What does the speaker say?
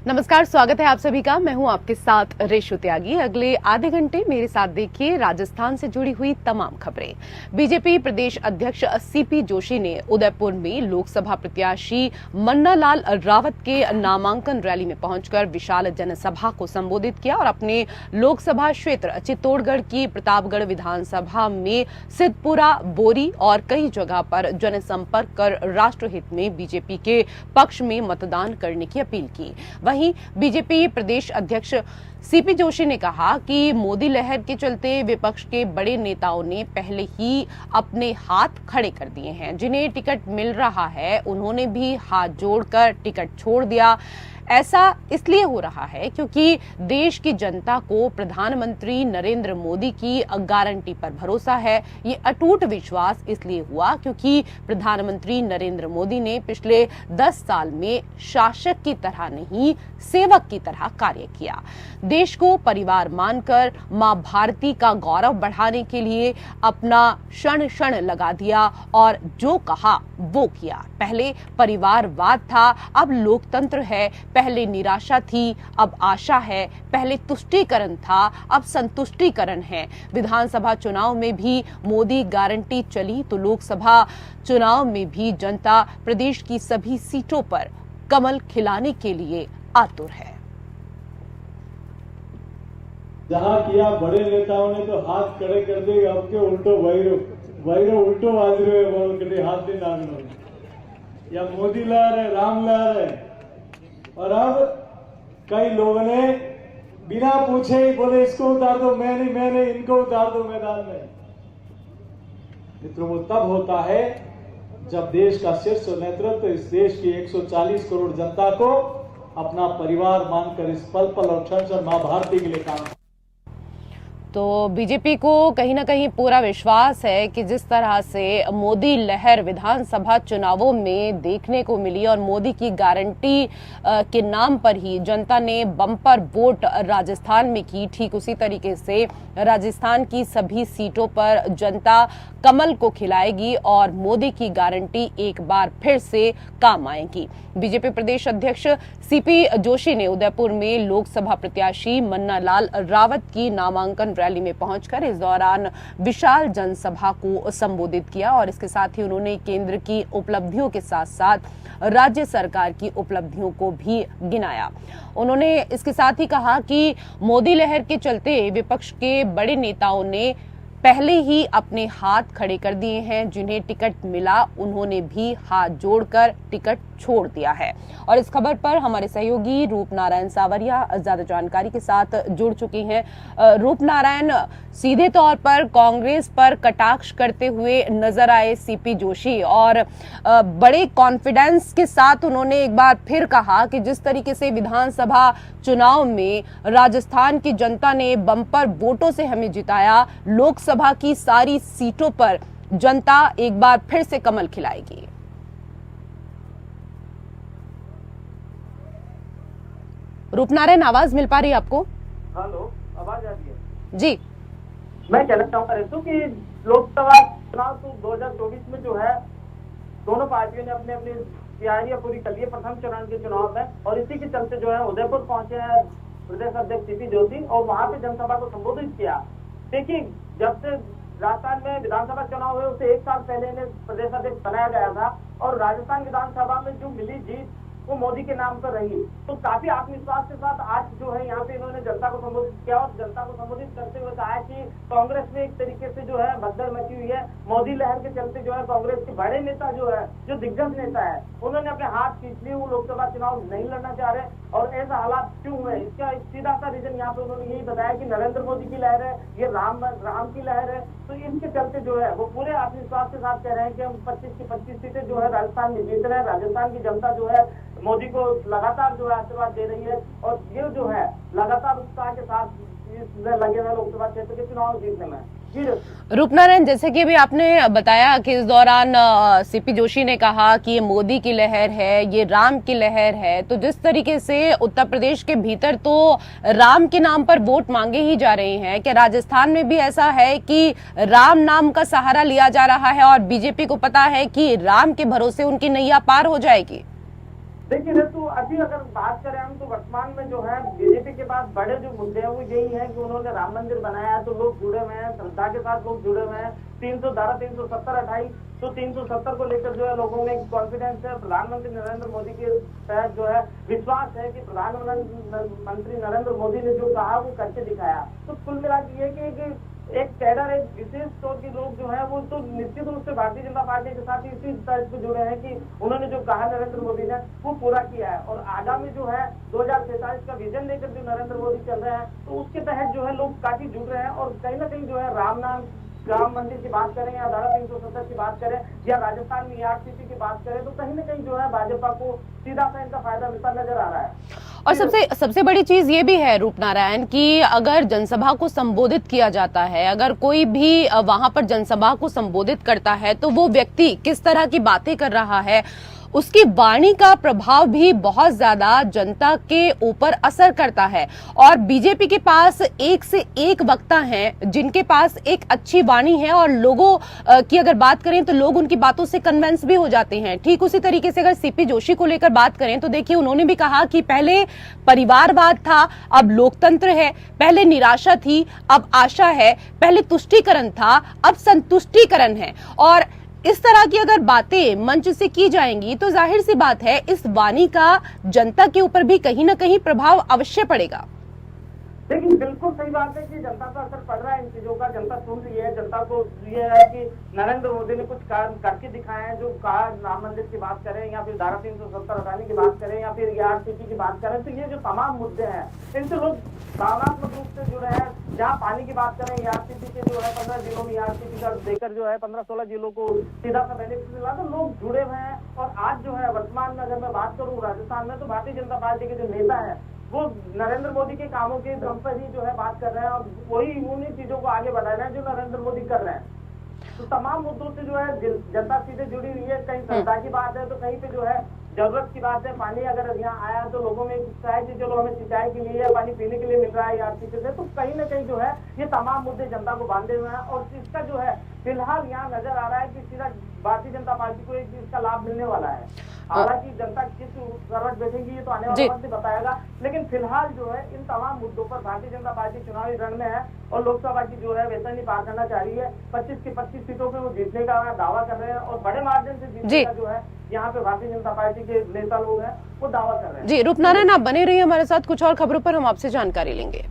नमस्कार, स्वागत है आप सभी का। मैं हूं आपके साथ रेशु त्यागी। अगले आधे घंटे मेरे साथ देखिए राजस्थान से जुड़ी हुई तमाम खबरें। बीजेपी प्रदेश अध्यक्ष सीपी जोशी ने उदयपुर में लोकसभा प्रत्याशी मन्ना लाल रावत के नामांकन रैली में पहुंचकर विशाल जनसभा को संबोधित किया और अपने लोकसभा क्षेत्र चित्तौड़गढ़ की प्रतापगढ़ विधानसभा में सिद्धपुरा, बोरी और कई जगह पर जनसंपर्क कर राष्ट्रहित में बीजेपी के पक्ष में मतदान करने की अपील की। वहीं बीजेपी प्रदेश अध्यक्ष सीपी जोशी ने कहा कि मोदी लहर के चलते विपक्ष के बड़े नेताओं ने पहले ही अपने हाथ खड़े कर दिए हैं। जिन्हें टिकट मिल रहा है उन्होंने भी हाथ जोड़कर टिकट छोड़ दिया। ऐसा इसलिए हो रहा है क्योंकि देश की जनता को प्रधानमंत्री नरेंद्र मोदी की गारंटी पर भरोसा है। ये अटूट विश्वास इसलिए हुआ क्योंकि प्रधानमंत्री नरेंद्र मोदी ने पिछले 10 साल में शासक की तरह नहीं, सेवक की तरह कार्य किया। देश को परिवार मानकर मां भारती का गौरव बढ़ाने के लिए अपना क्षण क्षण लगा दिया और जो कहा वो किया। पहले परिवारवाद था, अब लोकतंत्र है। पहले निराशा थी, अब आशा है। पहले तुष्टीकरण था, अब संतुष्टीकरण है। विधानसभा चुनाव में भी मोदी गारंटी चली तो लोकसभा चुनाव में भी जनता प्रदेश की सभी सीटों पर कमल खिलाने के लिए आतुर है। जहां किया बड़े नेताओं ने तो हाथ खड़े कर दिए, अब के उल्टो वैरो उल्टो वाजरे बोल के हाथ नहीं नागनो या मोदी ला रहे, राम ला रहे। और अब कई लोगों ने बिना पूछे ही बोले इसको उतार दो, मैंने इनको उतार दो मैदान में। मित्रों, वो तब होता है जब देश का शीर्ष नेतृत्व इस देश की 140 करोड़ जनता को अपना परिवार मानकर इस पल पल और क्षण क्षण मां भारती के लिए काम। तो बीजेपी को कहीं ना कहीं पूरा विश्वास है कि जिस तरह से मोदी लहर विधानसभा चुनावों में देखने को मिली और मोदी की गारंटी के नाम पर ही जनता ने बम्पर वोट राजस्थान में की, ठीक उसी तरीके से राजस्थान की सभी सीटों पर जनता कमल को खिलाएगी और मोदी की गारंटी एक बार फिर से काम आएगी। बीजेपी प्रदेश अध्यक्ष सीपी जोशी ने उदयपुर में लोकसभा प्रत्याशी मन्ना लाल रावत की नामांकन रैली में पहुंचकर इस दौरान विशाल जनसभा को संबोधित किया और इसके साथ ही उन्होंने केंद्र की उपलब्धियों के साथ साथ राज्य सरकार की उपलब्धियों को भी गिनाया। उन्होंने इसके साथ ही कहा कि मोदी लहर के चलते विपक्ष के बड़े नेताओं ने पहले ही अपने हाथ खड़े कर दिए हैं। जिन्हें टिकट मिला उन्होंने भी हाथ जोड़कर टिकट छोड़ दिया है। और इस खबर पर हमारे सहयोगी रूपनारायण सावरिया ज्यादा जानकारी के साथ जुड़ चुके हैं। रूपनारायण, सीधे तौर पर कांग्रेस पर कटाक्ष करते हुए नजर आए सीपी जोशी और बड़े कॉन्फिडेंस के साथ उन्होंने एक बार फिर कहा कि जिस तरीके से विधानसभा चुनाव में राजस्थान की जनता ने बम्पर वोटों से हमें जिताया, लोकसभा की सारी सीटों पर जनता एक बार फिर से कमल खिलाएगी। रूपनारायण, आवाज मिल पा रही है आपको? हेलो, आवाज आ रही है जी। मैं कहना चाहूंगा रेसू कि लोकसभा चुनाव 2024 में जो है दोनों पार्टियों ने अपनी अपनी तैयारियां पूरी कर ली है प्रथम चरण के चुनाव में, और इसी के चलते जो है उदयपुर पहुंचे हैं प्रदेश अध्यक्ष सीपी जोशी और वहां पे जनसभा को संबोधित किया। देखिए, जब से राजस्थान में विधानसभा चुनाव हुए उससे 1 साल पहले इन्हें प्रदेश अध्यक्ष बनाया गया था और राजस्थान विधानसभा में जो मिली जीत वो मोदी के नाम पर रही। तो काफी आत्मविश्वास के साथ आज जो है यहाँ पे इन्होंने जनता को संबोधित किया और जनता को संबोधित करते हुए कहा कि कांग्रेस में एक तरीके से जो है भगदड़ मची हुई है। मोदी लहर के चलते जो है कांग्रेस के बड़े नेता जो है, जो दिग्गज नेता है, उन्होंने अपने हाथ खींच लिए, वो लोकसभा चुनाव नहीं लड़ना चाह रहे। और ऐसा हालात क्यों हुए, इसका सीधा सा रीजन यहाँ पे उन्होंने यही बताया कि नरेंद्र मोदी की लहर है, ये राम की लहर है। तो इसके चलते जो है वो पूरे आत्मविश्वास के साथ कह रहे हैं कि हम 25 की 25 सीटें जो है राजस्थान में जीत रहे हैं। राजस्थान की जनता जो है मोदी को लगातार जो है आशीर्वाद दे रही है और ये जो है लगातार उत्साह के साथ लगे हुए लोकसभा क्षेत्र के चुनाव जीतने में। रूपनारायण, जैसे कि अभी आपने बताया कि इस दौरान सीपी जोशी ने कहा कि ये मोदी की लहर है, ये राम की लहर है, तो जिस तरीके से उत्तर प्रदेश के भीतर तो राम के नाम पर वोट मांगे ही जा रहे हैं, क्या राजस्थान में भी ऐसा है कि राम नाम का सहारा लिया जा रहा है और बीजेपी को पता है कि राम के भरोसे उनकी नैया पार हो जाएगी? देखिए तो अभी अगर बात करें हम तो वर्तमान में जो है बीजेपी के पास बड़े जो मुद्दे हैं वो यही है कि उन्होंने राम मंदिर बनाया है तो लोग जुड़े हुए हैं, श्रद्धा के साथ लोग जुड़े हुए हैं। 370 हटाई तो 370 को लेकर जो है लोगों में कॉन्फिडेंस है। प्रधानमंत्री नरेंद्र मोदी के तहत जो है विश्वास है कि प्रधानमंत्री नरेंद्र मोदी ने जो कहा वो करके दिखाया। तो कुल मिला के ये कि एक कैडर, एक विशेष तौर के लोग जो है वो तो निश्चित रूप से भारतीय जनता पार्टी के साथ इसी तरह से जुड़े हैं कि उन्होंने जो कहा नरेंद्र मोदी ने वो पूरा किया है। और आगामी जो है 2047 का विजन लेकर जो नरेंद्र मोदी चल रहे हैं तो उसके तहत जो है लोग काफी जुड़ रहे हैं। और कहीं ना कहीं जो है राम मंदिर की बात करें या धारा 370 की बात करें या राजस्थान में ERCC की बात करें तो कहीं ना कहीं जो है भाजपा को सीधा सा इनका फायदा मिलता नजर आ रहा है। और सबसे बड़ी चीज ये भी है रूपनारायण कि अगर जनसभा को संबोधित किया जाता है, अगर कोई भी वहां पर जनसभा को संबोधित करता है तो वो व्यक्ति किस तरह की बातें कर रहा है, उसकी वाणी का प्रभाव भी बहुत ज्यादा जनता के ऊपर असर करता है। और बीजेपी के पास एक से एक वक्ता हैं जिनके पास एक अच्छी वाणी है और लोगों की अगर बात करें तो लोग उनकी बातों से कन्विंस भी हो जाते हैं। ठीक उसी तरीके से अगर सीपी जोशी को लेकर बात करें तो देखिए उन्होंने भी कहा कि पहले परिवारवाद था, अब लोकतंत्र है, पहले निराशा थी अब आशा है, पहले तुष्टीकरण था अब संतुष्टीकरण है। और इस तरह की अगर बातें मंच से की जाएंगी तो जाहिर सी बात है इस वाणी का जनता के ऊपर भी कहीं ना कहीं प्रभाव अवश्य पड़ेगा। देखिए बिल्कुल सही बात है कि जनता पर असर पड़ रहा है इन चीजों का। जनता सुन रही है, जनता को ये है कि नरेंद्र मोदी ने कुछ काम करके दिखाए हैं। जो कहा राम मंदिर की बात करें या फिर धारा 370 हटाने की बात करें या फिर ERCC की बात करें तो ये जो तमाम मुद्दे हैं इनसे लोग भावनात्मक रूप से जुड़े हैं। जहाँ पानी की बात करें ERCC के जो है 15 जिलों में ERCC का देकर जो है 15-16 जिलों को सीधा सा बेनिफिट मिला तो लोग जुड़े हुए हैं। और आज जो है वर्तमान में अगर मैं बात करूँ राजस्थान में तो भारतीय जनता पार्टी के जो नेता है वो नरेंद्र मोदी के कामों के दम पर ही जो है बात कर रहे हैं और वही उन्हीं चीजों को आगे बढ़ा रहे हैं जो नरेंद्र मोदी कर रहे हैं। तो तमाम मुद्दों से जो है जनता सीधे जुड़ी हुई है। कहीं श्रद्धा की बात है तो कहीं पे जो है जरूरत की बात है। पानी अगर यहाँ आया तो लोगों में है कि चलो हमें सिंचाई के लिए पानी पीने के लिए मिल रहा है ERCC से, तो कहीं ना कहीं जो है ये तमाम मुद्दे जनता को बांधे हुए हैं। और इसका जो है फिलहाल यहाँ नजर आ रहा है कि सीधा भारतीय जनता पार्टी को इसका लाभ मिलने वाला है। हालांकि जनता किस करवट बैठेगी ये तो आने वाला वक्त बताएगा, लेकिन फिलहाल जो है इन तमाम मुद्दों पर भारतीय जनता पार्टी चुनावी रण में है और लोकसभा की जो है वैतरणी पार करना चाह रही है। 25 की 25 सीटों पे वो जीतने का दावा कर रहे हैं और बड़े मार्जिन से जीतने का जो है यहाँ पे भारतीय जनता पार्टी के नेता लोग हैं वो दावा कर रहे हैं। जी रूपनारायण आप बने रहिए हमारे साथ, कुछ और खबरों पर हम आपसे जानकारी लेंगे।